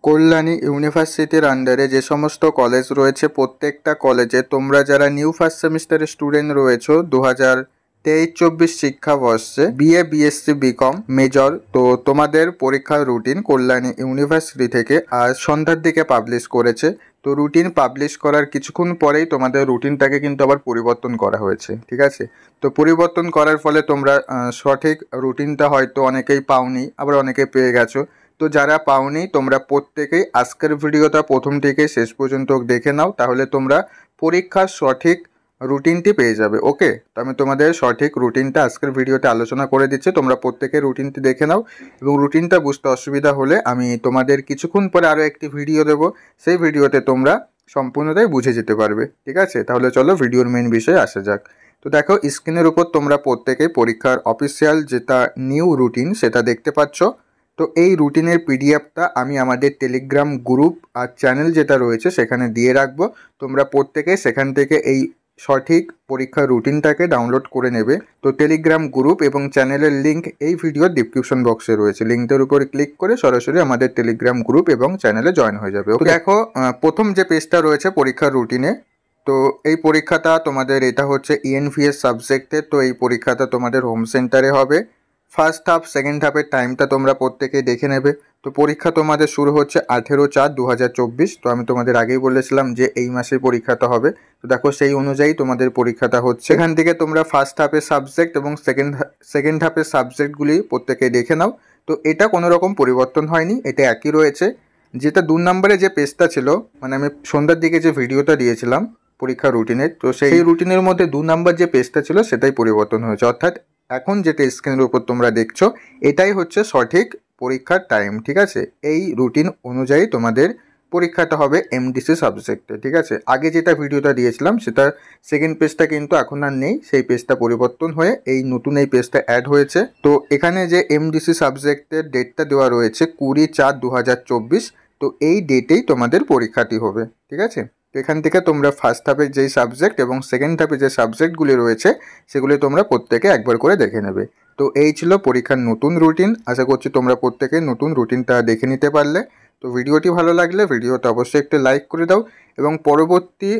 কল্যাণী ইউনিভার্সিটির আন্ডারে যে সমস্ত কলেজ রয়েছে প্রত্যেকটা কলেজে তোমরা যারা নিউ ফার্স্ট সেমিস্টারের স্টুডেন্ট রয়েছো 2023-24 শিক্ষাবর্ষে বিএ বিএসসি বিকম মেজর, তো তোমাদের পরীক্ষার রুটিন কল্যাণী ইউনিভার্সিটি থেকে আজ সন্ধ্যার দিকে পাবলিশ করেছে। তো রুটিন পাবলিশ করার কিছুক্ষণ পরেই তোমাদের রুটিনটাকে কিন্তু আবার পরিবর্তন করা হয়েছে, ঠিক আছে। তো পরিবর্তন করার ফলে তোমরা সঠিক রুটিনটা হয়তো অনেকেই পাওনি, আবার অনেকে পেয়ে গেছো। তো যারা পাওনি তোমরা প্রত্যেকেই আজকের ভিডিওটা প্রথম থেকে শেষ পর্যন্ত দেখে নাও, তাহলে তোমরা পরীক্ষার সঠিক রুটিনটি পেয়ে যাবে। ওকে, তো আমি তোমাদের সঠিক রুটিনটা আজকের ভিডিওতে আলোচনা করে দিচ্ছি, তোমরা প্রত্যেকে রুটিনটি দেখে নাও। এবং রুটিনটা বুঝতে অসুবিধা হলে আমি তোমাদের কিছুক্ষণ পরে আরও একটি ভিডিও দেবো, সেই ভিডিওতে তোমরা সম্পূর্ণটাই বুঝে যেতে পারবে, ঠিক আছে। তাহলে চলো ভিডিওর মেন বিষয়ে আসা যাক। তো দেখো স্ক্রিনের উপর তোমরা প্রত্যেকেই পরীক্ষার অফিসিয়াল যেটা নিউ রুটিন সেটা দেখতে পাচ্ছ। তো এই রুটিনের পিডিএফটা আমি আমাদের টেলিগ্রাম গ্রুপ আর চ্যানেল যেটা রয়েছে সেখানে দিয়ে রাখবো। তোমরা প্রত্যেকে সেখান থেকে এই সঠিক পরীক্ষার রুটিনটাকে ডাউনলোড করে নেবে। তো টেলিগ্রাম গ্রুপ এবং চ্যানেলের লিঙ্ক এই ভিডিওর ডিসক্রিপশন বক্সে রয়েছে, লিঙ্কটার উপরে ক্লিক করে সরাসরি আমাদের টেলিগ্রাম গ্রুপ এবং চ্যানেলে জয়েন হয়ে যাবে। তো দেখো প্রথম যে পেজটা রয়েছে পরীক্ষার রুটিনে, তো এই পরীক্ষাটা তোমাদের এটা হচ্ছে ইএনভিএস সাবজেক্টে। তো এই পরীক্ষাটা তোমাদের হোম সেন্টারে হবে। ফার্স্ট হাফ সেকেন্ড হাফের টাইমটা তোমরা প্রত্যেকেই দেখে নেবে। তো পরীক্ষা তোমাদের শুরু হচ্ছে 18/4/2024। তো আমি তোমাদের আগেই বলেছিলাম যে এই মাসে পরীক্ষাটা হবে। তো দেখো সেই অনুযায়ী তোমাদের পরীক্ষাটা হচ্ছে। এখান থেকে তোমরা ফার্স্ট হাফের সাবজেক্ট এবং সেকেন্ড হাফের সাবজেক্টগুলি প্রত্যেকেই দেখে নাও। তো এটা কোনো রকম পরিবর্তন হয়নি, এটা একই রয়েছে। যেটা 2 নম্বরে যে পেজটা ছিল, মানে আমি সন্ধ্যার দিকে যে ভিডিওটা দিয়েছিলাম পরীক্ষা রুটিনের, তো সেই রুটিনের মধ্যে 2 নম্বর যে পেজটা ছিল সেটাই পরিবর্তন হয়েছে। অর্থাৎ এখন যেটা স্ক্রিনের উপর তোমরা দেখছো এটাই হচ্ছে সঠিক পরীক্ষার টাইম, ঠিক আছে। এই রুটিন অনুযায়ী তোমাদের পরীক্ষাটা হবে এমডিসি সাবজেক্টে, ঠিক আছে। আগে যেটা ভিডিওটা দিয়েছিলাম সেটা সেকেন্ড পেজটা কিন্তু এখন আর নেই, সেই পেজটা পরিবর্তন হয়ে এই নতুন এই পেজটা অ্যাড হয়েছে। তো এখানে যে এমডিসি সাবজেক্টের ডেটটা দেওয়া রয়েছে 20/4/2024। তো এই ডেটেই তোমাদের পরীক্ষাটি হবে, ঠিক আছে। তো এখান থেকে তোমরা ফার্স্ট হাফের যেই সাবজেক্ট এবং সেকেন্ড হাফে যে সাবজেক্টগুলি রয়েছে সেগুলি তোমরা প্রত্যেকে একবার করে দেখে নেবে। তো এই ছিল পরীক্ষার নতুন রুটিন। আশা করছি তোমরা প্রত্যেকে নতুন রুটিনটা দেখে নিতে পারলে। তো ভিডিওটি ভালো লাগলে ভিডিওটা অবশ্যই একটু লাইক করে দাও এবং পরবর্তী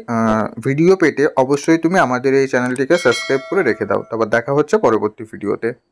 ভিডিও পেতে অবশ্যই তুমি আমাদের এই চ্যানেলটিকে সাবস্ক্রাইব করে রেখে দাও। তারপর দেখা হচ্ছে পরবর্তী ভিডিওতে।